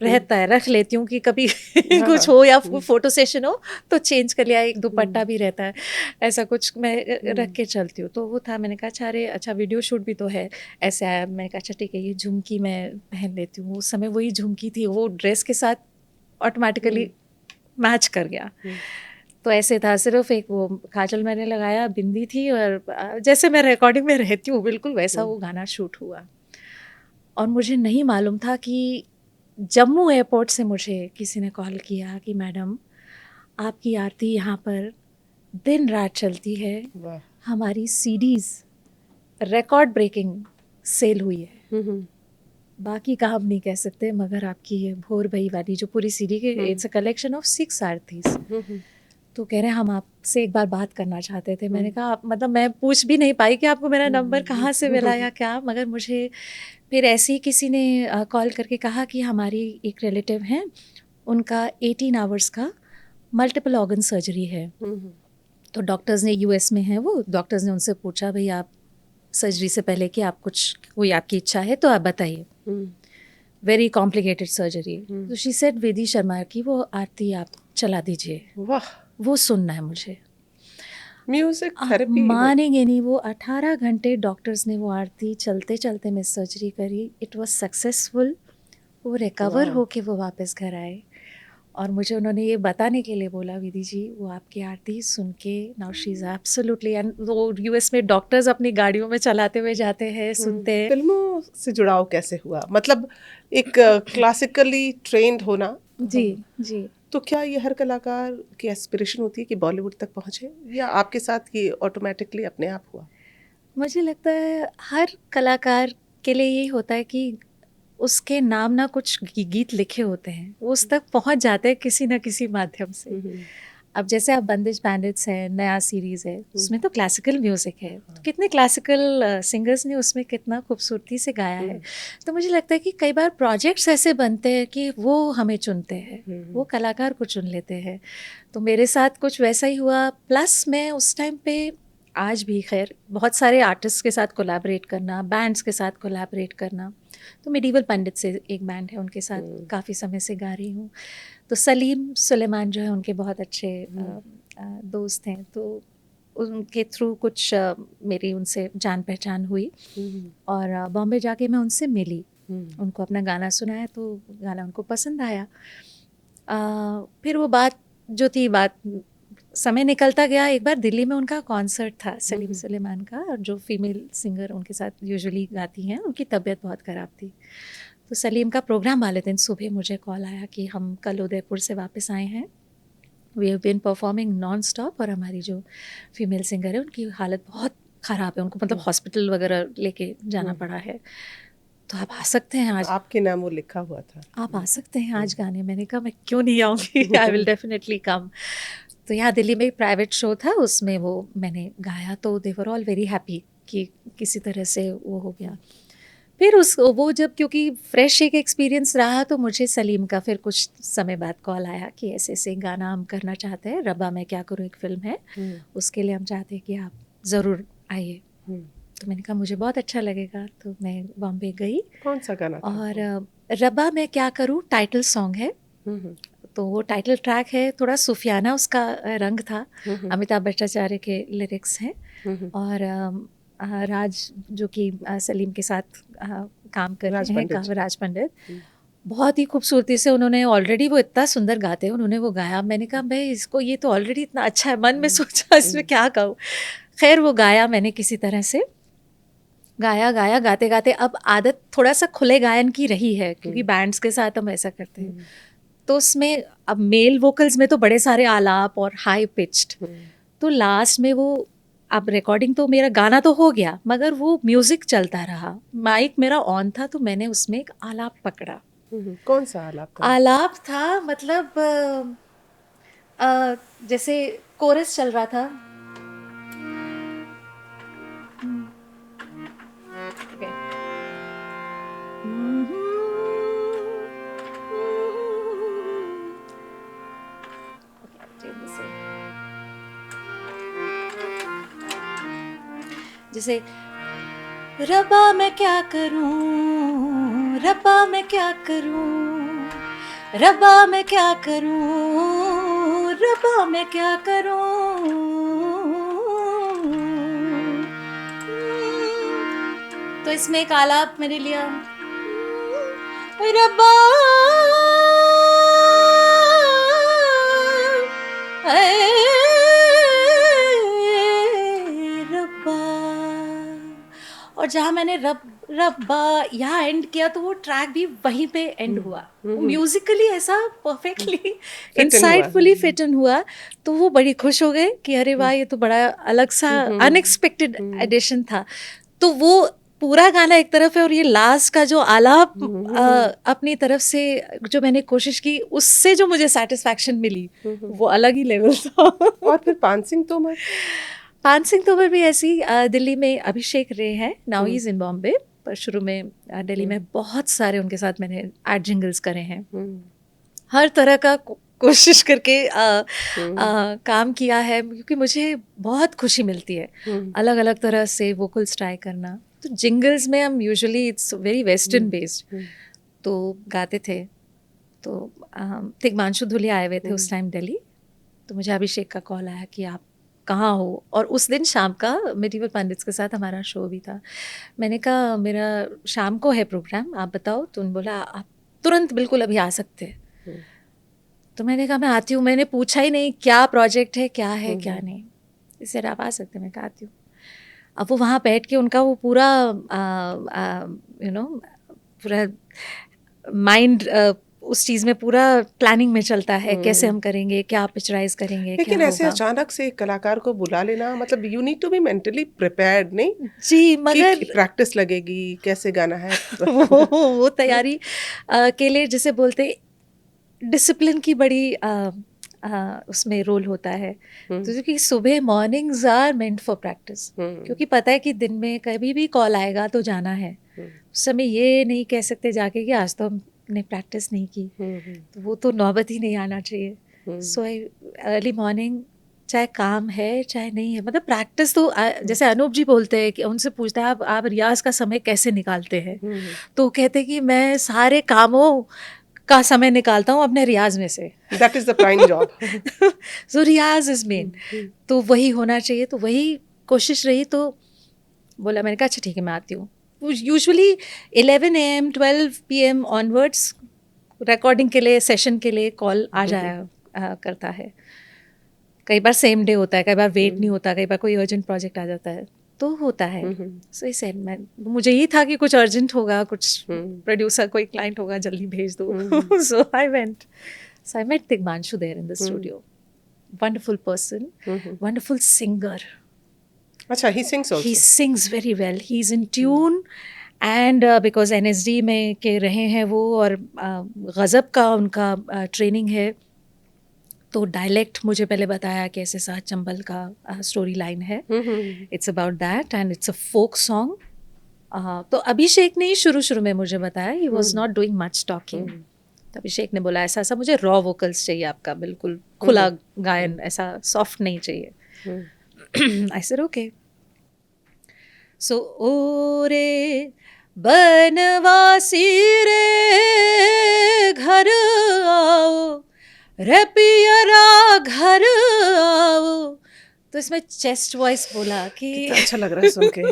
रहता है, रख लेती हूँ कि कभी कुछ हो या फोटो सेशन हो तो चेंज कर लिया, एक दुपट्टा भी रहता है, ऐसा कुछ मैं रख के चलती हूँ। तो वो था, मैंने कहा अच्छा अरे अच्छा वीडियो शूट भी तो है, ऐसे आया। मैंने कहा अच्छा ठीक है ये झुमकी मैं पहन लेती हूँ। उस समय वही झुमकी थी, वो ड्रेस के साथ ऑटोमेटिकली मैच कर गया। तो ऐसे था, सिर्फ एक वो काजल मैंने लगाया, बिंदी थी, और जैसे मैं रिकॉर्डिंग में रहती हूँ बिल्कुल वैसा वो गाना शूट हुआ। और मुझे नहीं मालूम था कि जम्मू एयरपोर्ट से मुझे किसी ने कॉल किया कि मैडम आपकी आरती यहाँ पर दिन रात चलती है, हमारी सीडीज़ रिकॉर्ड ब्रेकिंग सेल हुई है। बाकी का हम नहीं कह सकते, मगर आपकी ये भोर भई वाली जो पूरी सीडी के it's a collection of 6 Aarti's. तो कह रहे हैं हम आपसे एक बार बात करना चाहते थे। मैंने कहा मतलब मैं पूछ भी नहीं पाई कि आपको मेरा नंबर कहाँ से मिला या क्या, मगर मुझे फिर ऐसे ही किसी ने कॉल करके कहा कि हमारी एक रिलेटिव हैं, उनका 18 आवर्स का मल्टीपल ऑर्गन सर्जरी है। तो डॉक्टर्स ने यूएस में हैं वो, डॉक्टर्स ने उनसे पूछा भाई आप सर्जरी से पहले कि आप कुछ कोई आपकी इच्छा है तो आप बताइए, वेरी कॉम्प्लिकेटेड सर्जरी। तो शी सेड वेदी शर्मा की वो आरती आप चला दीजिए, वाह, वो सुनना है मुझे। म्यूजिक थेरेपी मानेंगे नहीं, वो 18 घंटे डॉक्टर्स ने वो आरती चलते चलते में सर्जरी करी। इट वाज सक्सेसफुल, वो रिकवर होके वो वापस घर आए। और मुझे उन्होंने ये बताने के लिए बोला विधि जी वो आपकी आरती सुन के now she is absolutely, and वो यूएस में डॉक्टर्स अपनी गाड़ियों में चलाते हुए जाते हैं, सुनते हैं। फिल्मों से जुड़ाव कैसे हुआ, मतलब एक क्लासिकली ट्रेंड होना? जी जी। तो क्या ये हर कलाकार की एस्पिरेशन होती है कि बॉलीवुड तक पहुंचे, या आपके साथ ये ऑटोमेटिकली अपने आप हुआ? मुझे लगता है हर कलाकार के लिए यही होता है कि उसके नाम ना कुछ गीत लिखे होते हैं, वो उस तक पहुंच जाते हैं किसी ना किसी माध्यम से। अब जैसे आप बंदिश बैंडिट्स है, नया सीरीज़ है, उसमें तो क्लासिकल म्यूज़िक है, तो कितने क्लासिकल सिंगर्स ने उसमें कितना खूबसूरती से गाया है। तो मुझे लगता है कि कई बार प्रोजेक्ट्स ऐसे बनते हैं कि वो हमें चुनते हैं, वो कलाकार को चुन लेते हैं। तो मेरे साथ कुछ वैसा ही हुआ। प्लस मैं उस टाइम पे, आज भी खैर, बहुत सारे आर्टिस्ट के साथ कोलैबोरेट करना, बैंड्स के साथ कोलैबोरेट करना। तो मेडिवल पंडित से एक बैंड है, उनके साथ काफ़ी समय से गा रही हूँ। तो सलीम सुलेमान जो है उनके बहुत अच्छे दोस्त हैं, तो उनके थ्रू कुछ मेरी उनसे जान पहचान हुई। और बॉम्बे जाके मैं उनसे मिली, उनको अपना गाना सुनाया तो गाना उनको पसंद आया। फिर वो बात जो थी, बात समय निकलता गया। एक बार दिल्ली में उनका कॉन्सर्ट था सलीम सुलेमान का, और जो फीमेल सिंगर उनके साथ यूजुअली गाती हैं, उनकी तबीयत बहुत ख़राब थी। तो सलीम का प्रोग्राम वाले दिन सुबह मुझे कॉल आया कि हम कल उदयपुर से वापस आए हैं, we have been performing non stop, और हमारी जो फीमेल सिंगर है उनकी हालत बहुत ख़राब है, उनको मतलब हॉस्पिटल वगैरह लेके जाना पड़ा है, तो आप आ सकते हैं आज? आपके नाम वो लिखा हुआ था, आप आ सकते हैं आज गाने? मैंने कहा मैं क्यों नहीं आऊँगी, आई विल डेफिनेटली कम। तो यहाँ दिल्ली में एक प्राइवेट शो था, उसमें वो मैंने गाया, तो दे वर ऑल वेरी हैप्पी कि किसी तरह से वो हो गया। फिर उस वो जब क्योंकि फ्रेश एक एक्सपीरियंस रहा तो मुझे सलीम का फिर कुछ समय बाद कॉल आया कि ऐसे ऐसे गाना हम करना चाहते हैं, रब्बा मैं क्या करूँ एक फ़िल्म है, उसके लिए हम चाहते हैं कि आप ज़रूर आइए। तो मैंने कहा मुझे बहुत अच्छा लगेगा, तो मैं बॉम्बे गई। कौन सा गाना था? और रब्बा मैं क्या करूँ टाइटल सॉन्ग है, तो वो टाइटल ट्रैक है, थोड़ा सूफियाना उसका रंग था, अमिताभ भट्टाचार्य के लिरिक्स हैं। और राज जो कि सलीम के साथ काम कर रहे हैं, राज पंडित, बहुत ही खूबसूरती से उन्होंने, ऑलरेडी वो इतना सुंदर गाते हैं, उन्होंने वो गाया। मैंने कहा भाई इसको, ये तो ऑलरेडी इतना अच्छा है, मन में सोचा इसमें क्या कहूँ। खैर वो गाया, मैंने किसी तरह से गाया गाया, गाते गाते अब आदत थोड़ा सा खुले गायन की रही है क्योंकि बैंड्स के साथ हम ऐसा करते हैं। तो उसमें अब मेल वोकल्स में तो बड़े सारे आलाप और हाई पिच्ड, तो लास्ट में वो, अब रिकॉर्डिंग तो मेरा गाना तो हो गया मगर वो म्यूजिक चलता रहा, माइक मेरा ऑन था, तो मैंने उसमें एक आलाप पकड़ा। कौन सा आलाप था? आलाप था मतलब जैसे कोरस चल रहा था, जैसे रब्बा मैं क्या करूं, रब्बा मैं क्या करूं, रब्बा मैं क्या करूं, रब्बा मैं क्या करूं। तो इसमें एक आलाप मैंने लिया, रब्बा और जहाँ मैंने रब्बा यहाँ एंड किया तो वो ट्रैक भी वहीं पे एंड हुआ। वो म्यूजिकली ऐसा परफेक्टली इनसाइटफुली फिट इन हुआ, तो वो बड़ी खुश हो गए कि अरे वाह ये तो बड़ा अलग सा अनएक्सपेक्टेड एडिशन था। तो वो पूरा गाना एक तरफ है और ये लास्ट का जो आलाप अपनी तरफ से जो मैंने कोशिश की, उससे जो मुझे सेटिस्फैक्शन मिली वो अलग ही लेवल था। और फिर पान सिंह तोमर, पान सिंह तोमर भी ऐसी, दिल्ली में अभिषेक रे है, now he is in Bombay, पर शुरू में दिल्ली में बहुत सारे उनके साथ मैंने एड जिंगल्स करे हैं। हर तरह का कोशिश करके काम किया है क्योंकि मुझे बहुत खुशी मिलती है अलग अलग तरह से वोकल्स ट्राई करना। तो जिंगल्स में हम usually it's very western based, तो गाते थे। तो तिग्मांशु धुलिया आए हुए थे उस टाइम दिल्ली, तो मुझे अभिषेक का कॉल आया कि आप कहाँ हो, और उस दिन शाम का मेडिवल पंडित्स के साथ हमारा शो भी था। मैंने कहा मेरा शाम को है प्रोग्राम, आप बताओ। तो उन्होंने बोला आप तुरंत बिल्कुल अभी आ सकते हैं। तो मैंने कहा मैं आती हूँ, मैंने पूछा ही नहीं क्या प्रोजेक्ट है, क्या है क्या नहीं, इससे आप आ सकते हैं। मैं कहा आती हूँ। अब वो वहाँ बैठ के उनका वो पूरा पूरा माइंड उस चीज़ में पूरा प्लानिंग में चलता है, कैसे हम करेंगे, क्या पिक्चराइज करेंगे। लेकिन ऐसे अचानक से एक कलाकार को बुला लेना, मतलब you need to be mentally prepared, नहीं जी, मगर प्रैक्टिस लगेगी, कैसे गाना है वो तैयारी के लिए जैसे बोलते डिसिप्लिन की बड़ी उसमें रोल होता है। तो क्योंकि सुबह mornings are meant for practice, क्योंकि पता है कि दिन में कभी भी कॉल आएगा तो जाना है। उस समय ये नहीं कह सकते जाके कि आज तो हमने प्रैक्टिस नहीं की, तो वो तो नौबत ही नहीं आना चाहिए। सो अर्ली मॉर्निंग, चाहे काम है चाहे नहीं है, मतलब प्रैक्टिस तो जैसे अनूप जी बोलते हैं कि उनसे पूछता है आप रियाज का समय कैसे निकालते हैं, तो कहते हैं कि मैं सारे कामों का समय निकालता हूँ अपने रियाज में से। That is the prime job. So रियाज इज मेन, तो वही होना चाहिए, तो वही कोशिश रही। तो बोला, मैंने कहा अच्छा ठीक है मैं आती हूँ। Usually 11 AM 12 PM onwards recording के लिए, सेशन के लिए कॉल आ जाया करता है। कई बार सेम डे होता है, कई बार वेट नहीं होता, कई बार कोई अर्जेंट प्रोजेक्ट आ जाता है तो होता है। सो इसे मुझे ये था कि कुछ अर्जेंट होगा, कुछ प्रोड्यूसर कोई क्लाइंट होगा, जल्दी भेज दो। So I went, so I met Tigmanshu there in the studio. Wonderful person, wonderful singer. अच्छा, he sings also. He sings very well. He's in tune. And because NSD में के रहे हैं वो, और गज़ब का उनका ट्रेनिंग है, तो डायलेक्ट मुझे पहले बताया कि ऐसे साथ चंबल का स्टोरी लाइन है, it's about that and it's a folk song. तो अभिषेक ने ही शुरू में मुझे बताया, he was not doing much talking. तो अभिषेक ने बोला ऐसा ऐसा मुझे रॉ वोकल्स चाहिए, आपका बिल्कुल खुला गायन, ऐसा सॉफ्ट नहीं चाहिए। आई सेड ओके। सो ओ रे बनवासी रे घर आओ, रे पियरा घर आओ। तो इसमें चेस्ट वॉइस बोला कि अच्छा लग रहा है सुन के।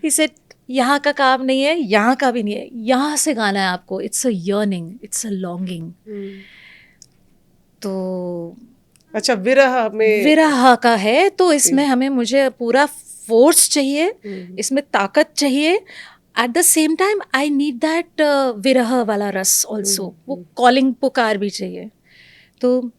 He said, यहाँ का काम नहीं है, यहाँ का भी नहीं है, यहाँ से गाना है आपको। It's a yearning, it's a longing। तो अच्छा, विरह में विरह का है, तो इसमें हमें मुझे पूरा फोर्स चाहिए, इसमें ताकत चाहिए। At the same time I need that विरह वाला रस ऑल्सो, वो कॉलिंग पुकार भी चाहिए। तो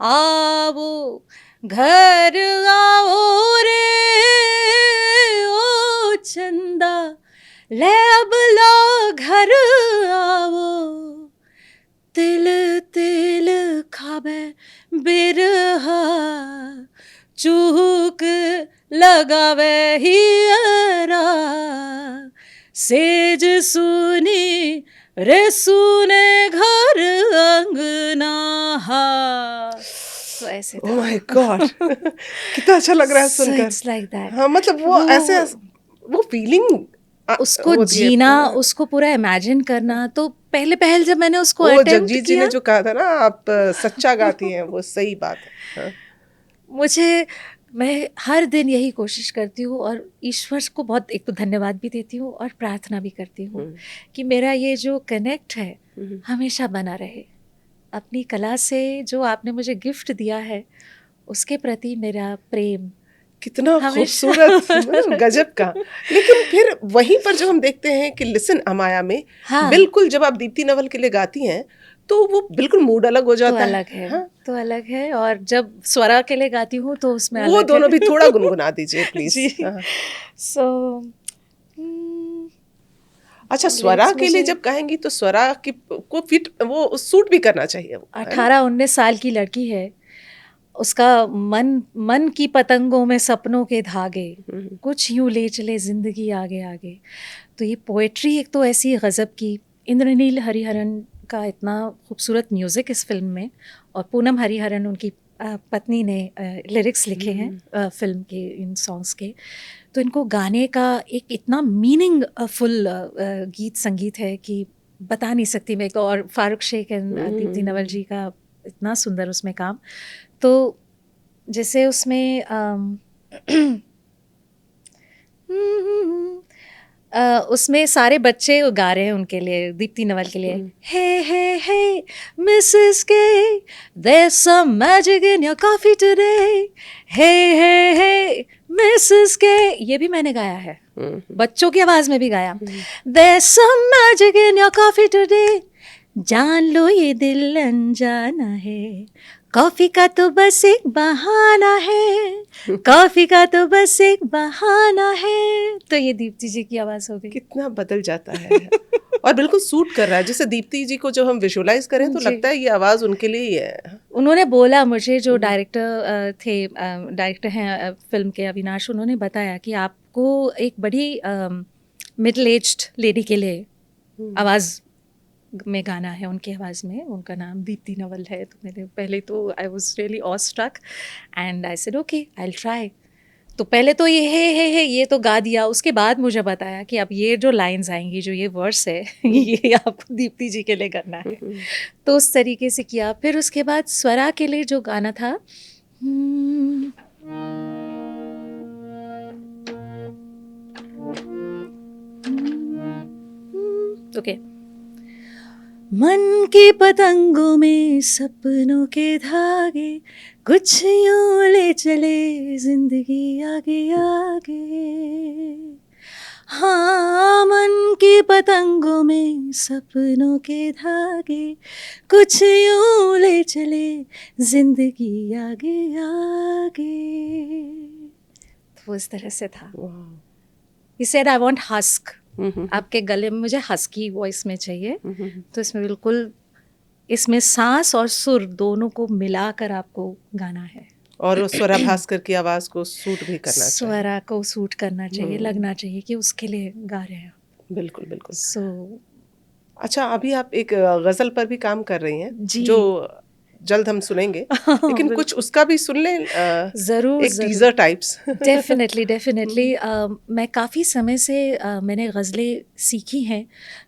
आओ घर आओ रे ओ चंदा, ले अब लो घर आओ, तिल तिल खाबे बिरहा, चूक लगावे हियरा, सेज सुनी रे सुने घर अंगना। तो ऐसे ओह माय गॉड, कितना अच्छा लग रहा है सुनकर। It's like that. हाँ, मतलब वो ऐसे वो फीलिंग उसको जीना, उसको पूरा इमेजिन करना। तो पहले जब मैंने उसको वो अटेम्प्ट जगजीत जी ने जो कहा था ना, आप सच्चा गाती हैं, वो सही बात है। हाँ। मैं हर दिन यही कोशिश करती हूँ और ईश्वर को बहुत एक तो धन्यवाद भी देती हूँ और प्रार्थना भी करती हूँ कि मेरा ये जो कनेक्ट है हमेशा बना रहे। अपनी कला से जो आपने मुझे गिफ्ट दिया है उसके प्रति मेरा प्रेम कितना खूबसूरत, गजब का। लेकिन फिर वहीं पर जब हम देखते हैं कि लिसन अमाया में, हाँ, बिल्कुल जब आप दीप्ति नवल के लिए गाती हैं तो वो बिल्कुल मूड अलग हो जाता तो अलग है। हाँ? तो अलग है। और जब स्वरा के लिए गाती हूँ तो उसमें वो अलग दोनों है। भी थोड़ा गुनगुना दीजिए प्लीज। हाँ। सो अच्छा, स्वरा के लिए जब कहेंगी तो स्वरा की को फिट वो सूट भी करना चाहिए। 18-19 साल की लड़की है, उसका मन की पतंगों में सपनों के धागे, कुछ यूं ले चले जिंदगी आगे आगे। तो ये पोएट्री एक तो ऐसी गज़ब की, इंद्रनील हरिहरन का इतना खूबसूरत म्यूज़िक इस फिल्म में, और पूनम हरिहरन उनकी पत्नी ने लिरिक्स लिखे हैं फिल्म के इन सॉन्ग्स के। तो इनको गाने का एक इतना मीनिंग फुल गीत संगीत है कि बता नहीं सकती मैं। और फारूक शेख एंड दीप्ति नवल जी का इतना सुंदर उसमें काम। तो जैसे उसमें उसमें सारे बच्चे गा रहे हैं उनके लिए, दीप्ति नवल के लिए, हे मिसेस के, there's some magic in your coffee today, hey Mrs K. ये भी मैंने गाया है, बच्चों की आवाज में भी गाया। there's some magic in your coffee today, जान लो ये दिल अनजाना है, कॉफी का तो बस एक बहाना है, कॉफी का तो बस एक बहाना है। तो ये दीप्ति जी की आवाज हो गई। कितना बदल जाता है और बिल्कुल सूट कर रहा है। जैसे दीप्ति जी को जब हम विजुअलाइज करें तो लगता है ये आवाज उनके लिए ही है। उन्होंने बोला मुझे, जो डायरेक्टर हैं फिल्म के अविनाश, उन्होंने बताया कि आपको एक बड़ी मिडिल एज्ड लेडी के लिए आवाज में गाना है, उनकी आवाज़ में। उनका नाम दीप्ति नवल है। तो मैंने पहले तो I was really awe struck and I said okay I will try. तो पहले तो ये है ये तो गा दिया। उसके बाद मुझे बताया कि अब ये जो लाइंस आएंगी, जो ये वर्स है, ये आपको दीप्ति जी के लिए करना है। तो उस तरीके से किया। फिर उसके बाद स्वरा के लिए जो गाना था, ओके, मन की पतंगों में सपनों के धागे, कुछ यूं ले चले जिंदगी आगे आगे। हाँ, मन की पतंगों में सपनों के धागे, कुछ यूं ले चले जिंदगी आगे आगे। तो इस तरह से था। He said I want husk, आपके गले में मुझे हस्की वॉइस में चाहिए, तो इसमें बिल्कुल इसमें सांस और सुर दोनों को मिलाकर आपको गाना है और स्वरा भास्कर की आवाज को सूट भी करना चाहिए, स्वरा को सूट करना चाहिए, लगना चाहिए कि उसके लिए गा रहे हैं। बिल्कुल बिल्कुल। सो अच्छा, अभी आप एक गजल पर भी काम कर रही हैं जी। जो जल्द हम सुनेंगे, लेकिन कुछ उसका भी सुन लें, ज़रूर एक टीजर टाइप्स। डेफिनेटली मैं काफ़ी समय से मैंने गज़लें सीखी हैं,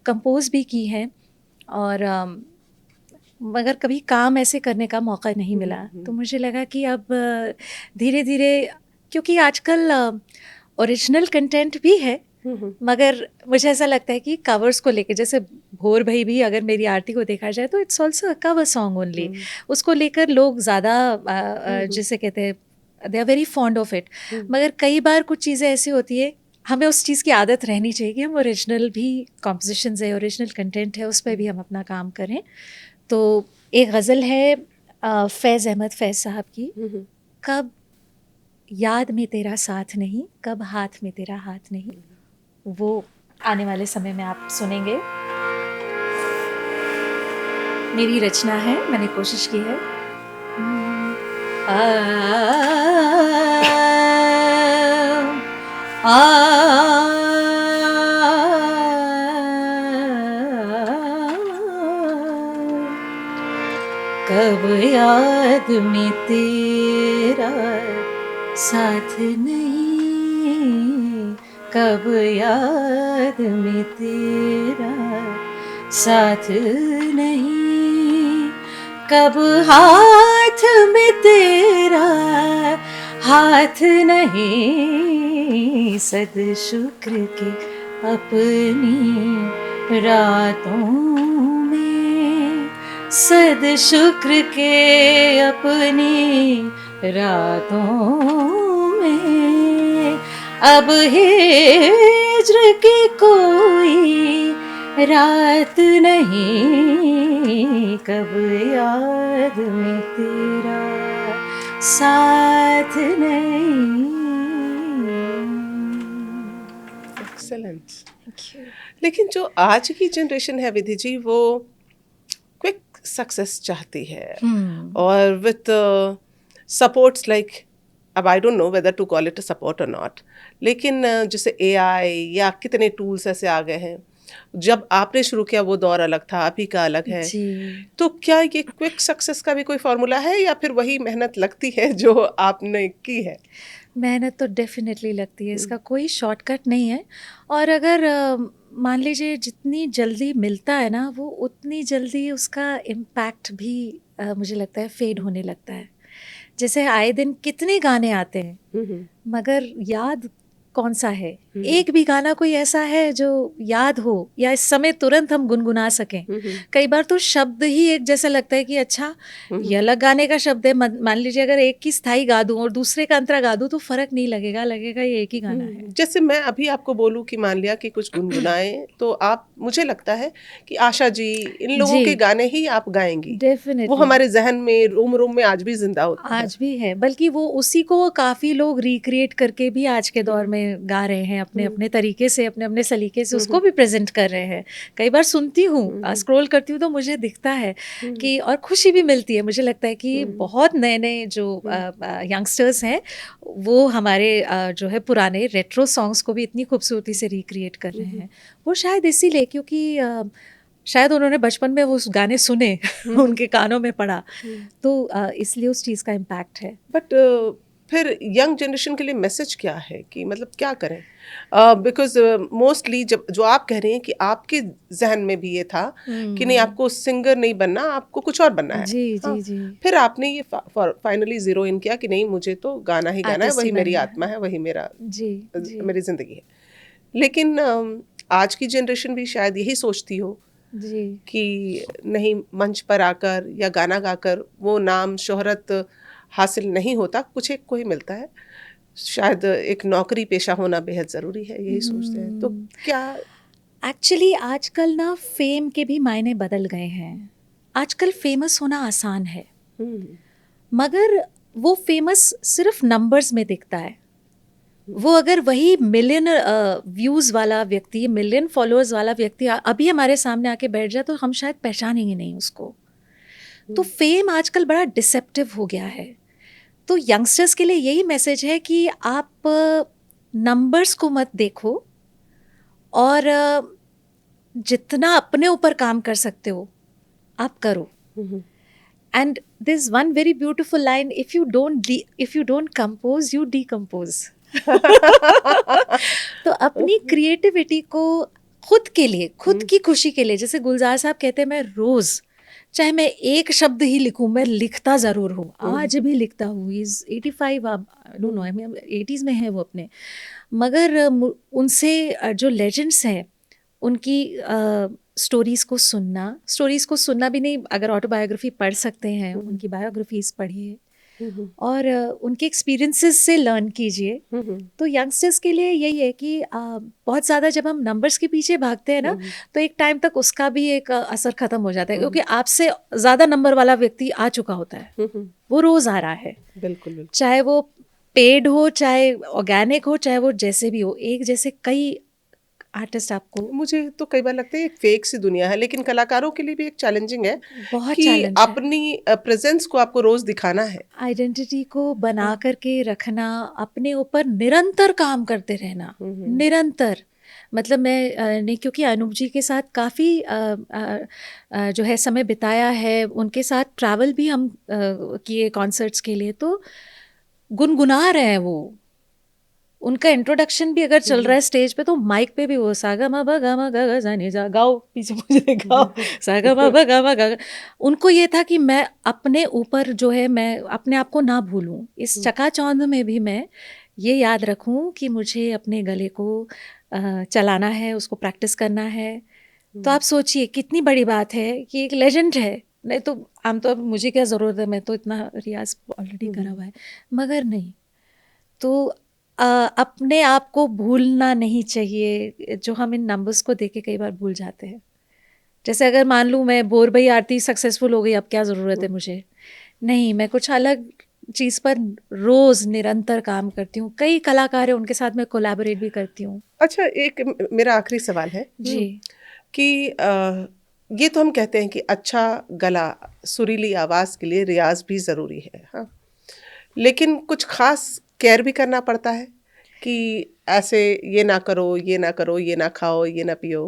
कंपोज भी की हैं, और मगर कभी काम ऐसे करने का मौका नहीं मिला, तो मुझे लगा कि अब धीरे धीरे, क्योंकि आजकल ओरिजिनल कंटेंट भी है, मगर मुझे ऐसा लगता है कि कवर्स को लेकर, जैसे भोर भाई भी अगर मेरी आरती को देखा जाए तो it's also a cover song only, उसको लेकर लोग ज़्यादा जिसे कहते हैं they are very fond of it, मगर कई बार कुछ चीज़ें ऐसी होती है, हमें उस चीज़ की आदत रहनी चाहिए कि हम ओरिजिनल भी कॉम्पोजिशंस है, ओरिजिनल कंटेंट है, उस पर भी हम अपना काम करें। तो एक गज़ल है फैज़ अहमद फैज़ साहब की, कब याद में तेरा साथ नहीं, कब हाथ में तेरा हाथ नहीं, वो आने वाले समय में आप सुनेंगे। मेरी रचना है, मैंने कोशिश की है। कब याद में तेरा साथ नहीं, कब याद में तेरा साथ नहीं, कब हाथ में तेरा हाथ नहीं, सद शुक्र के अपनी रातों में, सद शुक्र के अपनी रातों में, अब हिज्र की कोई रात नहीं, कब याद में तेरा साथ नहीं। एक्सेलेंट। लेकिन जो आज की जनरेशन है विधि जी, वो क्विक सक्सेस चाहती है, और विथ सपोर्ट्स लाइक, अब I don't know whether to call it a support और नॉट, लेकिन जैसे AI या कितने टूल्स ऐसे आ गए हैं। जब आपने शुरू किया वो दौर अलग था, अभी का अलग है जी। तो क्या ये क्विक सक्सेस का भी कोई फॉर्मूला है, या फिर वही मेहनत लगती है जो आपने की है? मेहनत तो डेफिनेटली लगती है, इसका कोई शॉर्टकट नहीं है, और अगर मान लीजिए जितनी जल्दी मिलता है ना, वो उतनी जल्दी उसका इम्पैक्ट भी मुझे लगता है फेड होने लगता है। जैसे आए दिन कितने गाने आते हैं, मगर याद कौन सा है? एक भी गाना कोई ऐसा है जो याद हो या इस समय तुरंत हम गुनगुना सकें? कई बार तो शब्द ही एक जैसा लगता है कि अच्छा ये अलग गाने का शब्द है, मान लीजिए अगर एक की स्थाई गा दूं और दूसरे का अंतरा गा दूं तो फर्क नहीं लगेगा, लगेगा ये एक ही गाना है। जैसे मैं अभी आपको बोलूं कि मान लिया कि कुछ गुनगुनाएं, तो आप, मुझे लगता है कि आशा जी, इन लोगों के गाने ही आप गाएंगी, डेफिनेटली वो हमारे जहन में, रोम रोम में आज भी जिंदा होता है। आज भी है, बल्कि वो उसी को काफ़ी लोग रिक्रिएट करके भी आज के दौर में गा रहे हैं, अपने अपने तरीके से, अपने अपने सलीके से उसको भी प्रेजेंट कर रहे हैं। कई बार सुनती हूँ, स्क्रॉल करती हूँ तो मुझे दिखता है कि, और खुशी भी मिलती है। मुझे लगता है कि बहुत नए नए जो यंगस्टर्स हैं वो हमारे जो है पुराने रेट्रो सॉन्ग्स को भी इतनी खूबसूरती से रिक्रिएट कर रहे हैं। वो शायद इसीलिए क्योंकि शायद उन्होंने बचपन में वो गाने सुने, उनके कानों में पड़ा, तो इसलिए उस चीज़ का इम्पैक्ट है। बट फिर यंग जनरेशन के लिए मैसेज क्या है, कि मतलब क्या करें? बिकॉज मोस्टली जब जो आप कह रहे हैं कि आपके जहन में भी ये था कि नहीं, आपको सिंगर नहीं बनना, आपको कुछ और बनना है। जी जी जी। फिर आपने ये फाइनली जीरो इन किया कि नहीं, मुझे तो गाना ही गाना है, वही मेरी आत्मा है, वही मेरा मेरी जिंदगी है। लेकिन आज की जनरेशन भी शायद यही सोचती हो जी कि नहीं, मंच पर आकर या गाना गाकर वो नाम शोहरत हासिल नहीं होता, कुछ एक को ही मिलता है, शायद एक नौकरी पेशा होना बेहद ज़रूरी है, यही सोचते हैं। तो क्या एक्चुअली आजकल ना फेम के भी मायने बदल गए हैं। आजकल फेमस होना आसान है, मगर वो फेमस सिर्फ नंबर्स में दिखता है, वो अगर वही मिलियन व्यूज़ वाला व्यक्ति, मिलियन फॉलोअर्स वाला व्यक्ति अभी हमारे सामने आके बैठ जाए तो हम शायद पहचानेंगे नहीं उसको। तो फेम आजकल बड़ा डिसेप्टिव हो गया है। तो यंगस्टर्स के लिए यही मैसेज है कि आप नंबर्स को मत देखो और जितना अपने ऊपर काम कर सकते हो आप करो। And this one very beautiful line, if you don't compose you decompose. तो अपनी क्रिएटिविटी को खुद के लिए, खुद की खुशी के लिए, जैसे गुलजार साहब कहते हैं, मैं रोज चाहे मैं एक शब्द ही लिखूं, मैं लिखता जरूर हूँ, आज भी लिखता हूँ। इज 85, अब डोंट नो, 80s में है वो अपने, मगर उनसे जो लेजेंड्स हैं उनकी स्टोरीज़ को सुनना भी नहीं, अगर ऑटोबायोग्राफी पढ़ सकते हैं उनकी बायोग्राफीज पढ़िए और उनके एक्सपीरियंसेस से लर्न कीजिए। तो यंगस्टर्स के लिए यही है कि बहुत ज़्यादा जब हम नंबर्स के पीछे भागते हैं ना, तो एक टाइम तक उसका भी एक असर ख़त्म हो जाता है, क्योंकि आपसे ज़्यादा नंबर वाला व्यक्ति आ चुका होता है, वो रोज़ आ रहा है। बिल्कुल। चाहे वो पेड हो, चाहे ऑर्गेनिक हो, चाहे वो जैसे भी हो, एक जैसे कई आर्टिस्ट आपको। मुझे तो कई बार लगता है एक फेक सी दुनिया है, लेकिन कलाकारों के लिए भी एक चैलेंजिंग है बहुत कि चैलेंज अपनी प्रेजेंस को आपको रोज दिखाना है, आइडेंटिटी को बना करके रखना, अपने ऊपर निरंतर काम करते रहना, निरंतर। मतलब मैं ने क्योंकि अनूप जी के साथ काफ़ी जो है समय बिताया है, उनके साथ ट्रैवल भी हम किए कॉन्सर्ट्स के लिए, तो गुनगुना रहे हैं वो। उनका इंट्रोडक्शन भी अगर चल रहा है स्टेज पे, तो माइक पे भी वो सागा मा बा गा मा गा गा जाने जा गाओ, पीछे मुझे गाओ सागा मा बा गा मा गा। उनको ये था कि मैं अपने ऊपर जो है, मैं अपने आप को ना भूलूं। इस चकाचौंध में भी मैं ये याद रखूं कि मुझे अपने गले को चलाना है, उसको प्रैक्टिस करना है। तो आप सोचिए कितनी बड़ी बात है कि एक लेजेंड है। नहीं तो आमतौर पर मुझे क्या ज़रूरत है, मैं तो इतना रियाज ऑलरेडी करा हुआ है, मगर नहीं। तो अपने आप को भूलना नहीं चाहिए, जो हम इन नंबर्स को देख के कई बार भूल जाते हैं। जैसे अगर मान लूँ मैं बोरबई आरती सक्सेसफुल हो गई, अब क्या ज़रूरत है मुझे, नहीं, मैं कुछ अलग चीज़ पर रोज़ निरंतर काम करती हूँ। कई कलाकार हैं, उनके साथ मैं कोलैबोरेट भी करती हूँ। अच्छा, एक मेरा आखिरी सवाल है जी कि ये तो हम कहते हैं कि अच्छा गला, सुरीली आवाज़ के लिए रियाज भी ज़रूरी है, हाँ, लेकिन कुछ खास केयर भी करना पड़ता है कि ऐसे ये ना करो, ये ना करो, ये ना खाओ, ये ना पियो।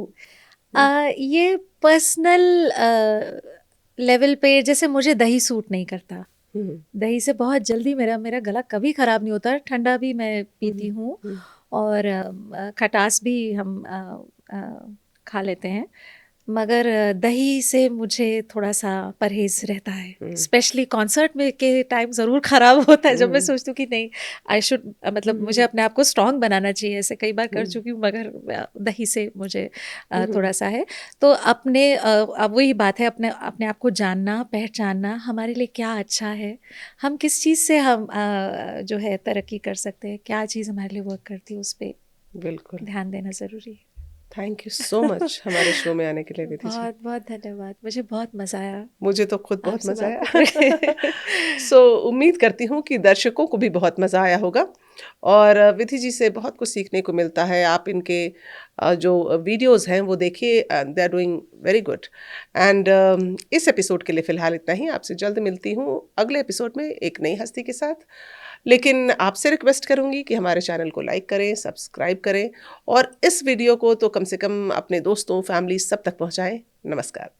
ये पर्सनल लेवल पे, जैसे मुझे दही सूट नहीं करता, दही से बहुत जल्दी मेरा गला कभी ख़राब नहीं होता। ठंडा भी मैं पीती हूँ और खटास भी हम खा लेते हैं, मगर दही से मुझे थोड़ा सा परहेज़ रहता है। स्पेशली कॉन्सर्ट में के टाइम ज़रूर ख़राब होता है, जब मैं सोचती हूँ कि नहीं, आई शुड, मतलब मुझे अपने आप को स्ट्रॉन्ग बनाना चाहिए। ऐसे कई बार कर चुकी हूँ, मगर दही से मुझे थोड़ा सा है। तो अपने अब वही बात है, अपने अपने आप को जानना, पहचानना, हमारे लिए क्या अच्छा है, हम किस चीज़ से हम जो है तरक्की कर सकते हैं, क्या चीज़ हमारे लिए वर्क करती है, उस पर बिल्कुल, ध्यान देना ज़रूरी है। थैंक यू सो मच हमारे शो में आने के लिए विधि जी। बहुत बहुत धन्यवाद, मुझे बहुत मज़ा आया। मुझे तो खुद बहुत आपसे मज़ा बात आया। सो उम्मीद करती हूँ कि दर्शकों को भी बहुत मज़ा आया होगा और विधि जी से बहुत कुछ सीखने को मिलता है। आप इनके जो वीडियोस हैं वो देखिए, they are doing very good. And इस एपिसोड के लिए फ़िलहाल इतना ही। आपसे जल्द मिलती हूँ अगले एपिसोड में एक नई हस्ती के साथ। लेकिन आपसे रिक्वेस्ट करूँगी कि हमारे चैनल को लाइक करें, सब्सक्राइब करें और इस वीडियो को तो कम से कम अपने दोस्तों, फैमिली सब तक पहुँचाएँ। नमस्कार।